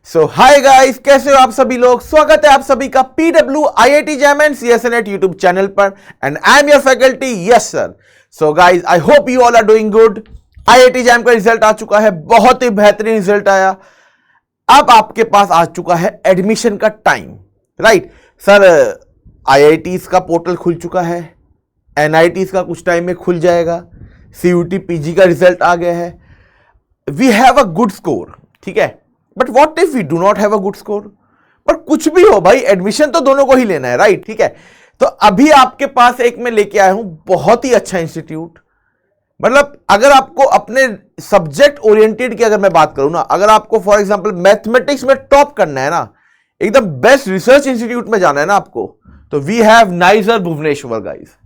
सो hi guys, कैसे हो आप सभी लोग। स्वागत है आप सभी का PW IIT JAM and CSNET YouTube channel पर and I am your faculty. Yes sir. So guys, I hope you all are doing good. IIT JAM का रिजल्ट आ चुका है, बहुत ही बेहतरीन रिजल्ट आया। अब आपके पास आ चुका है एडमिशन का टाइम, राइट सर। IITs का पोर्टल खुल चुका है, NITs का कुछ टाइम में खुल जाएगा, CUT PG का रिजल्ट आ गया है। We have a good score, ठीक है, but what if we do not have a good score. पर कुछ भी हो भाई, एडमिशन तो दोनों को ही लेना है, राइट, ठीक है। तो अभी आपके पास एक मैं लेके आया हूं बहुत ही अच्छा इंस्टीट्यूट। मतलब अगर आपको अपने सब्जेक्ट ओरिएंटेड की अगर मैं बात करूं ना, अगर आपको फॉर एग्जांपल मैथमेटिक्स में टॉप करना है ना, एकदम बेस्ट रिसर्च इंस्टीट्यूट में जाना है ना आपको, तो we have NISER Bhubaneswar guys,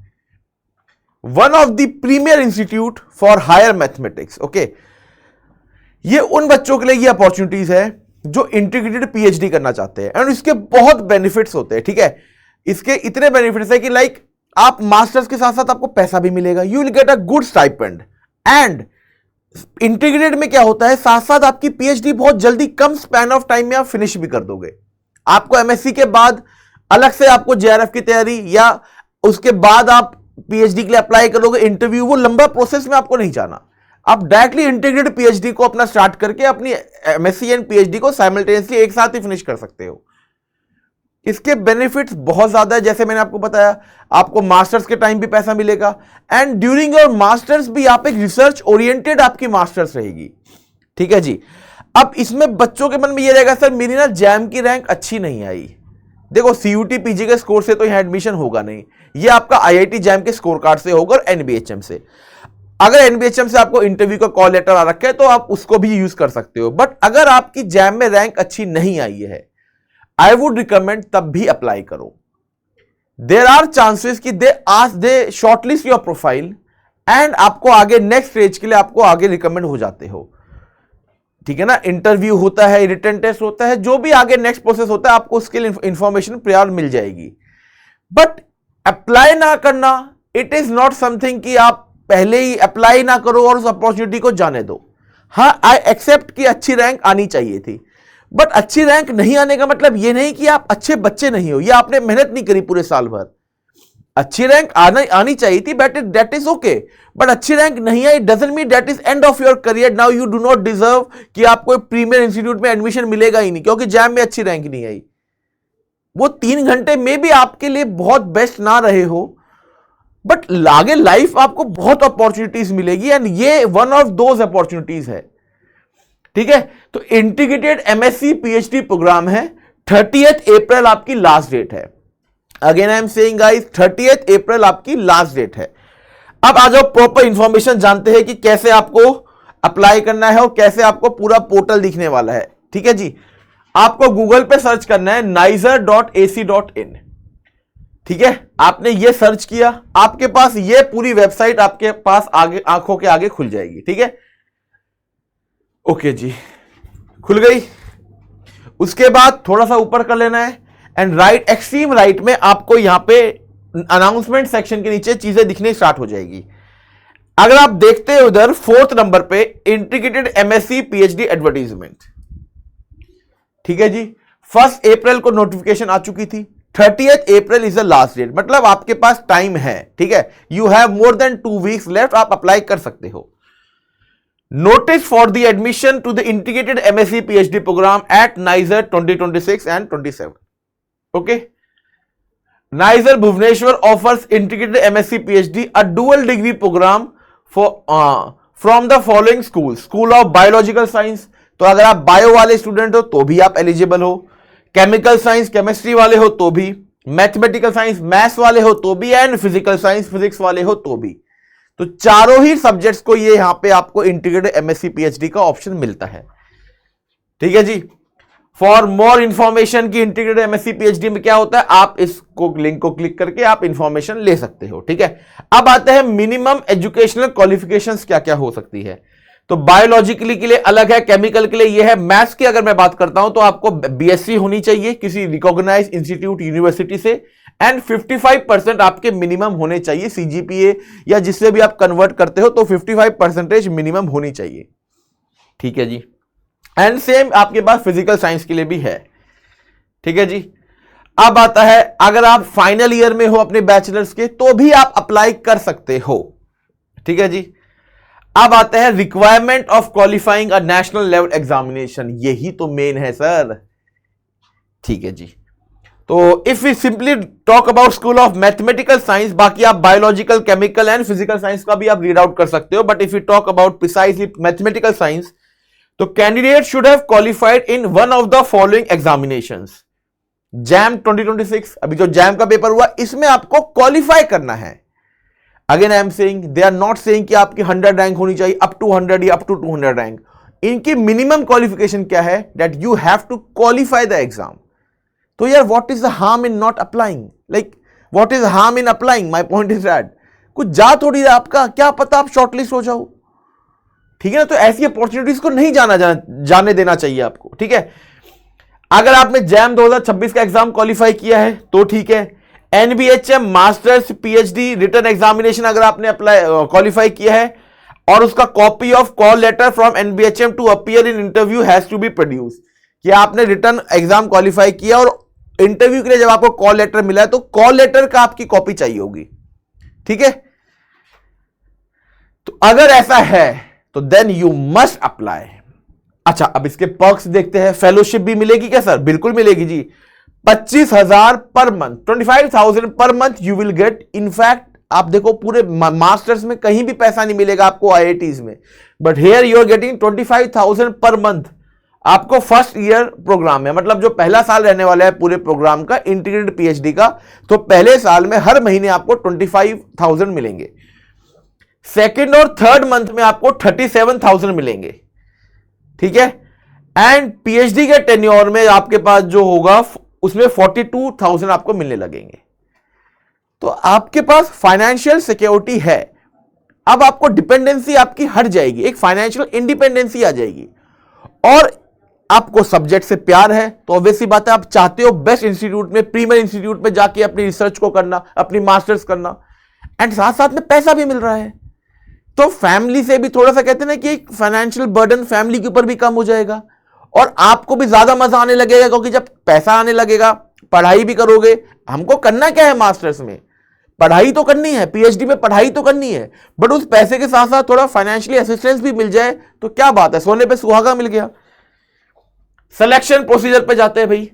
one of the premier institute for higher mathematics. Okay, ये उन बच्चों के लिए ये अपॉर्चुनिटीज है जो इंटीग्रेटेड PhD करना चाहते हैं एंड इसके बहुत बेनिफिट्स होते हैं, ठीक है। इसके इतने बेनिफिट्स है कि लाइक आप मास्टर्स के साथ साथ आपको पैसा भी मिलेगा, you will get a good stipend. And integrated में क्या होता है, साथ साथ आपकी PhD बहुत जल्दी कम स्पैन ऑफ टाइम में आप फिनिश भी कर दोगे। आपको MSc के बाद अलग से आपको JRF की तैयारी या उसके बाद आप PhD के लिए अप्लाई करोगे, इंटरव्यू, वो लंबा प्रोसेस में आपको नहीं जाना। आप डायरेक्टली इंटीग्रेटेड PhD को अपना स्टार्ट करके अपनी MSc एंड PhD को साइमल्टेनियसली एक साथ ही फिनिश कर सकते हो। इसके बेनिफिट्स बहुत ज्यादा है, जैसे मैंने आपको बताया, आपको मास्टर्स के टाइम भी पैसा मिलेगा एंड ड्यूरिंग योर मास्टर्स भी आप एक रिसर्च ओरिएंटेड आपकी मास्टर्स रहेगी, ठीक है जी। अब इसमें बच्चों के मन में यह रहेगा, सर मेरी ना जैम की रैंक अच्छी नहीं आई। देखो CUT PG के स्कोर से तो यहां एडमिशन होगा नहीं, यह आपका IIT जैम के स्कोर कार्ड से होगा और NBHM से। अगर NBHM से आपको इंटरव्यू का कॉल लेटर आ रखा है तो आप उसको भी यूज कर सकते हो। बट अगर आपकी जैम में रैंक अच्छी नहीं आई है, आई वुड रिकमेंड तब भी अप्लाई करो। देयर आर चांसेस कि दे शॉर्टलिस्ट योर प्रोफाइल एंड आपको आगे नेक्स्ट स्टेज के लिए आपको आगे रिकमेंड हो जाते हो, ठीक है ना। इंटरव्यू होता है, रिटन टेस्ट होता है, जो भी आगे नेक्स्ट प्रोसेस होता है आपको उसके लिए इंफॉर्मेशन प्रायर मिल जाएगी। बट अप्लाई ना करना, इट इज नॉट समथिंग कि आप पहले ही अप्लाई ना करो और उस अपॉर्चुनिटी को जाने दो। हां, आई एक्सेप्ट कि अच्छी रैंक आनी चाहिए थी, बट अच्छी रैंक नहीं आने का मतलब यह नहीं कि आप अच्छे बच्चे नहीं हो या आपने मेहनत नहीं करी पूरे साल भर। अच्छी रैंक आनी चाहिए थी, but that is okay. But अच्छी रैंक नहीं I doesn't mean that is end of your career. Now you do not deserve कि आपको प्रीमियर इंस्टीट्यूट में एडमिशन मिलेगा ही नहीं क्योंकि जैम में अच्छी रैंक नहीं आई। वो 3 घंटे में भी आपके लिए बहुत बेस्ट ना रहे हो, बट आगे लाइफ आपको बहुत अपॉर्चुनिटीज मिलेगी एंड ये वन ऑफ दोज अपॉर्चुनिटीज है, ठीक है। तो इंटीग्रेटेड MSc PhD प्रोग्राम है, 30th अप्रैल आपकी लास्ट डेट है। Again I am saying guys, 30th अप्रैल आपकी लास्ट डेट है। अब आ जाओ, प्रॉपर इंफॉर्मेशन जानते हैं कि कैसे आपको अप्लाई करना है और कैसे आपको पूरा पोर्टल दिखने वाला है, ठीक है जी। आपको गूगल पे सर्च करना है nizer.ac.in, ठीक है। आपने ये सर्च किया, आपके पास ये पूरी वेबसाइट आपके पास आगे आंखों के आगे खुल जाएगी, ठीक है। ओके जी, खुल गई। उसके बाद थोड़ा सा ऊपर कर लेना है एंड राइट, एक्सट्रीम राइट में आपको यहां पे अनाउंसमेंट सेक्शन के नीचे चीजें दिखने स्टार्ट हो जाएगी। अगर आप देखते हो उधर 4th नंबर पे इंटीग्रेटेड MSc PhD एडवर्टीजमेंट, ठीक है जी। 1 अप्रैल को नोटिफिकेशन आ चुकी थी, 30th April is the last date, मतलब आपके पास टाइम है, ठीक है। You have more than 2 weeks left, आप अप्लाई कर सकते हो। Notice for the admission to the integrated MSc PhD programme at NISER 2026 and 27। ओके, NISER Bhubaneswar offers integrated MSc PhD a dual degree programme from the following school of biological science. तो अगर आप bio वाले student हो तो भी आप एलिजिबल हो, केमिकल साइंस केमिस्ट्री वाले हो तो भी, मैथमेटिकल साइंस मैथ्स वाले हो तो भी, एंड फिजिकल साइंस फिजिक्स वाले हो तो भी। तो चारों ही सब्जेक्ट्स को ये यहां पे आपको इंटीग्रेटेड MSc PhD का ऑप्शन मिलता है, ठीक है जी। फॉर मोर इंफॉर्मेशन की इंटीग्रेटेड MSc PhD में क्या होता है, आप इसको लिंक को क्लिक करके आप इंफॉर्मेशन ले सकते हो, ठीक है। अब आते हैं मिनिमम एजुकेशनल क्वालिफिकेशंस क्या क्या हो सकती है। तो बायोलॉजिकली के लिए अलग है, केमिकल के लिए ये है। मैथ्स की अगर मैं बात करता हूं तो आपको BSc होनी चाहिए किसी रिकॉग्नाइज्ड इंस्टीट्यूट यूनिवर्सिटी से एंड 55% आपके मिनिमम होने चाहिए CGPA या जिससे भी आप कन्वर्ट करते हो, तो 55% मिनिमम होनी चाहिए, ठीक है जी। एंड सेम आपके पास फिजिकल साइंस के लिए भी है। ठीक है जी। अब आता है, अगर आप फाइनल ईयर में हो अपने बैचलर्स के तो भी आप अप्लाई कर सकते हो। ठीक है जी। अब आता है requirement of qualifying a national level examination, यही तो मेन है सर। ठीक है जी। तो if we simply talk about school of mathematical science, बाकी आप biological, chemical and physical science का भी आप रीड आउट कर सकते हो, but if you talk about precisely mathematical science, तो candidate should have qualified in one of the following examinations. JAM 2026, अभी जो जैम का पेपर हुआ, इसमें आपको क्वालिफाई करना है। Again I am saying, they are not saying कि आपकी 100 रैंक होनी चाहिए, अप टू 100 या अप टू 200 रैंक। इनकी मिनिमम क्वालिफिकेशन क्या है, that you have to qualify the exam. तो यार what is the harm in not applying, like what is harm in applying, my point is that कुछ जा थोड़ी रहा आपका, क्या पता आप शॉर्टलिस्ट हो जाओ। ठीक है ना, तो ऐसी अपॉर्चुनिटीज को नहीं जाने देना चाहिए आपको। ठीक है, अगर आपने जैम 2026 का एग्जाम क्वालिफाई किया है तो ठीक है। NBHM masters PhD written examination अगर आपने अप्लाई क्वालिफाई किया है और उसका copy of call letter from NBHM to appear in interview has to be produce, कि आपने रिटन एग्जाम क्वालिफाई किया और इंटरव्यू के लिए जब आपको कॉल लेटर मिला है तो कॉल लेटर का आपकी कॉपी चाहिए होगी। ठीक है, तो अगर ऐसा है तो देन यू मस्ट अप्लाई। अच्छा, अब इसके पर्क्स देखते हैं। फेलोशिप भी मिलेगी क्या सर? बिल्कुल मिलेगी जी। 25,000 पर मंथ, 25,000 पर month you will get. In fact आप देखो पूरे मास्टर्स में कहीं भी पैसा नहीं मिलेगा आपको आईआईटीज में, but here you are getting 25,000 पर मंथ। आपको फर्स्ट ईयर प्रोग्राम है, मतलब जो पहला साल रहने वाला है पूरे प्रोग्राम का इंटीग्रेटेड पीएचडी का, तो पहले साल में हर महीने आपको 25,000 मिलेंगे। सेकेंड और थर्ड मंथ में आपको 37,000 मिलेंगे। ठीक है, एंड पीएचडी के टेन्योर में आपके पास जो होगा उसमें 42,000 आपको मिलने लगेंगे। तो आपके पास फाइनेंशियल सिक्योरिटी है। अब आपको डिपेंडेंसी आपकी हट जाएगी, एक फाइनेंशियल इंडिपेंडेंसी आ जाएगी। और आपको सब्जेक्ट से प्यार है तो ऑब्वियसली बात है आप चाहते हो बेस्ट इंस्टीट्यूट में, प्रीमियर इंस्टीट्यूट में जाके अपनी रिसर्च को करना, अपनी मास्टर्स करना, एंड साथ साथ में पैसा भी मिल रहा है। तो फैमिली से भी थोड़ा सा कहते हैं ना कि फाइनेंशियल बर्डन फैमिली के ऊपर भी कम हो जाएगा और आपको भी ज्यादा मजा आने लगेगा, क्योंकि जब पैसा आने लगेगा, पढ़ाई भी करोगे। हमको करना क्या है मास्टर्स में? पढ़ाई तो करनी है, पीएचडी में पढ़ाई तो करनी है, बट उस पैसे के साथ साथ थोड़ा फाइनेंशियली असिस्टेंस भी मिल जाए तो क्या बात है, सोने पे सुहागा मिल गया। सिलेक्शन प्रोसीजर पे जाते हैं भाई।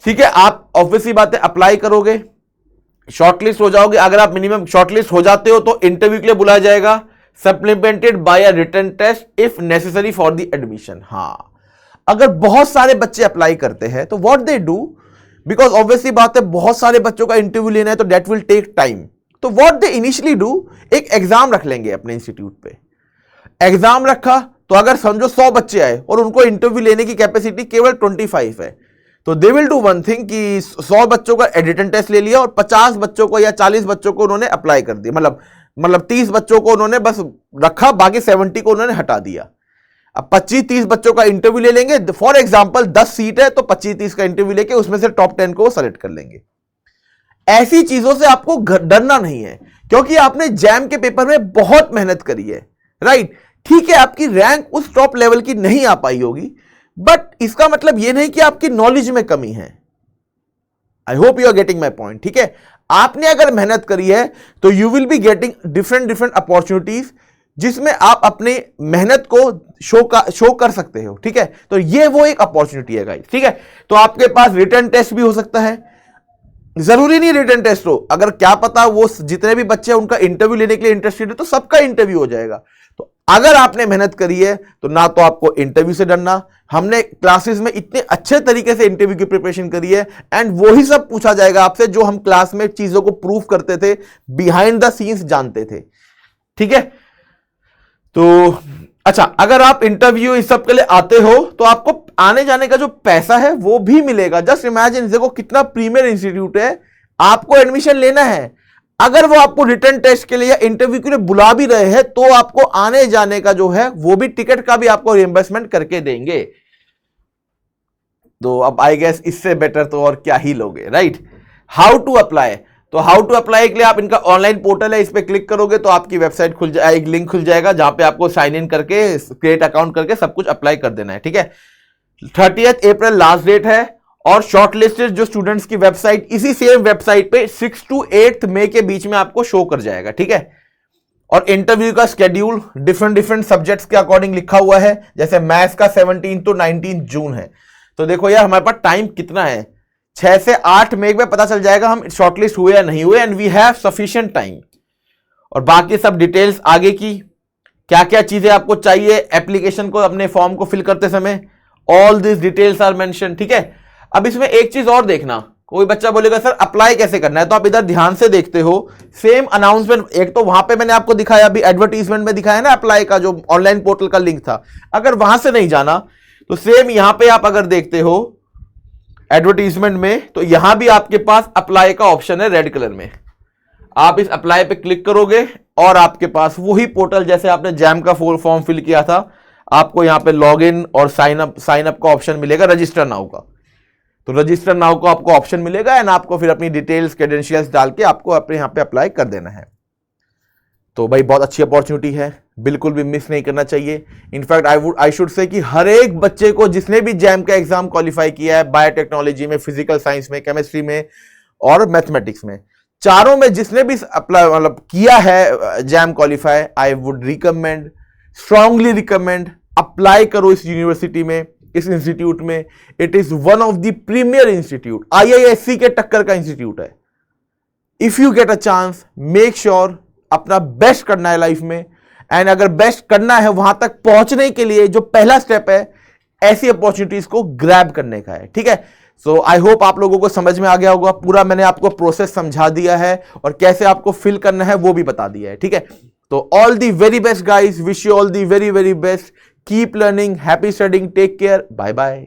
ठीक है, आप ऑब्वियसली बात है अप्लाई करोगे, शॉर्टलिस्ट हो जाओगे। अगर आप मिनिमम शॉर्टलिस्ट हो जाते हो तो इंटरव्यू के लिए बुलाया जाएगा, supplemented by a written test if necessary for the admission. हाँ, अगर बहुत सारे बच्चे अप्लाई करते हैं तो what they do, because obviously बात है बहुत सारे बच्चों का इंटरव्यू लेना है तो दैट विल टेक टाइम। तो व्हाट दे इनिशियली डू, एक एग्जाम रख लेंगे अपने इंस्टीट्यूट पे। एग्जाम रखा तो अगर समझो 100 बच्चे आए और उनको इंटरव्यू लेने की कैपेसिटी केवल 25 है, तो they will do one thing कि 100 बच्चों का रिटन टेस्ट ले लिया और 50 बच्चों को या 40 बच्चों को उन्होंने अप्लाई कर दिया, मतलब 30 बच्चों को उन्होंने बस रखा, बाकी 70 को उन्होंने हटा दिया। अब 25-30 बच्चों का इंटरव्यू ले लेंगे। फॉर एग्जांपल 10 सीट है तो 25-30 का इंटरव्यू लेके उसमें से टॉप 10 को सेलेक्ट कर लेंगे। ऐसी चीजों से आपको डरना नहीं है, क्योंकि आपने जैम के पेपर में बहुत मेहनत करी है, राइट। ठीक है, आपकी रैंक उस टॉप लेवल की नहीं आ पाई होगी, बट इसका मतलब यह नहीं कि आपकी नॉलेज में कमी है। I hope you are getting my point. ठीक है, आपने अगर मेहनत करी है तो you will be getting different opportunities जिसमें आप अपने मेहनत को शो कर सकते हो। ठीक है, तो ये वो एक अपॉर्चुनिटी है गाइस। ठीक है, तो आपके पास रिटन टेस्ट भी हो सकता है, जरूरी नहीं रिटन टेस्ट हो। अगर क्या पता वो जितने भी बच्चे हैं उनका इंटरव्यू लेने के लिए इंटरेस्टेड है तो सबका इंटरव्यू हो जाएगा। तो अगर आपने मेहनत करी है तो ना तो आपको इंटरव्यू से डरना। हमने क्लासेस में इतने अच्छे तरीके से इंटरव्यू की प्रिपरेशन करी है, एंड वही सब पूछा जाएगा आपसे जो हम क्लास में चीजों को प्रूव करते थे, बिहाइंड द सीन्स जानते थे। ठीक है, तो अच्छा, अगर आप इंटरव्यू इस सब के लिए आते हो तो आपको आने जाने का जो पैसा है वो भी मिलेगा। जस्ट इमेजिन, देखो कितना प्रीमियर इंस्टीट्यूट है, आपको एडमिशन लेना है, अगर वो आपको रिटन टेस्ट के लिए या इंटरव्यू के लिए बुला भी रहे हैं तो आपको आने जाने का जो है वो भी, टिकट का भी आपको रिइंबर्समेंट करके देंगे। तो अब आई गेस इससे बेटर तो और क्या ही लोगे, राइट। हाउ टू अप्लाई, तो हाउ टू अप्लाई के लिए आप इनका ऑनलाइन पोर्टल है, इस पे क्लिक करोगे तो आपकी वेबसाइट खुल जाए, एक लिंक खुल जाएगा जहां पे आपको साइन इन करके क्रिएट अकाउंट करके सब कुछ अप्लाई कर देना है, ठीक है। 30 अप्रैल लास्ट डेट है और शॉर्टलिस्टेड जो स्टूडेंट्स की वेबसाइट इसी सेम वेबसाइट पे 6 to 8 मई के बीच में आपको शो कर जाएगा, ठीक है। और इंटरव्यू का स्केड्यूल डिफरेंट सब्जेक्ट्स के अकॉर्डिंग लिखा हुआ है, जैसे मैथ्स का 17 to 19 जून है। तो देखो यार हमारे पास टाइम कितना है, 6 से 8 मई में पता चल जाएगा हम शॉर्टलिस्ट हुए या नहीं हुए, and we have sufficient time. और बाकी सब डिटेल्स आगे की क्या क्या चीजें आपको चाहिए एप्लीकेशन को अपने फॉर्म को फिल करते समय, all this details are mention, ठीक है। अब इसमें एक चीज और देखना, कोई बच्चा बोलेगा सर अप्लाई कैसे करना है, तो आप इधर ध्यान से देखते हो सेम अनाउंसमेंट, एक तो वहां पे मैंने आपको दिखाया अभी एडवर्टीजमेंट में दिखाया ना अप्लाई का जो ऑनलाइन पोर्टल का लिंक था, अगर वहां से नहीं जाना तो सेम यहां पे आप अगर देखते हो एडवर्टीजमेंट में, तो यहां भी आपके पास अप्लाई का ऑप्शन है रेड कलर में। आप इस अप्लाई पे क्लिक करोगे और आपके पास वही पोर्टल जैसे आपने जैम का फॉर्म फिल किया था, आपको यहां पे लॉग इन और साइन अप का ऑप्शन मिलेगा रजिस्टर नाउ का। तो रजिस्टर नाउ को आपको ऑप्शन मिलेगा एंड आपको फिर अपनी डिटेल्स क्रेडेंशियल्स डाल के आपको अपने यहां पे अप्लाई कर देना है। तो भाई बहुत अच्छी अपॉर्चुनिटी है, बिल्कुल भी मिस नहीं करना चाहिए। इनफैक्ट आई शुड से कि हर एक बच्चे को जिसने भी जैम का एग्जाम क्वालिफाई किया है, बायोटेक्नोलॉजी में, फिजिकल साइंस में, केमिस्ट्री में और मैथमेटिक्स में, चारों में जिसने भी अप्लाई मतलब किया है jam qualify, I would recommend, strongly recommend, apply करो इस यूनिवर्सिटी में, इस इंस्टीट्यूट में। It is one of the premier institute, IISc के टक्कर का इंस्टीट्यूट है। If you get a chance, make sure अपना बेस्ट करना है लाइफ में, एंड अगर बेस्ट करना है वहां तक पहुंचने के लिए जो पहला स्टेप है ऐसी अपॉर्चुनिटीज को ग्रैब करने का है, ठीक है। सो आई होप आप लोगों को समझ में आ गया होगा, पूरा मैंने आपको प्रोसेस समझा दिया है और कैसे आपको फिल करना है वो भी बता दिया है, ठीक है। तो all the very best guys, wish you all the very very best, keep learning, happy studying, take care, bye bye.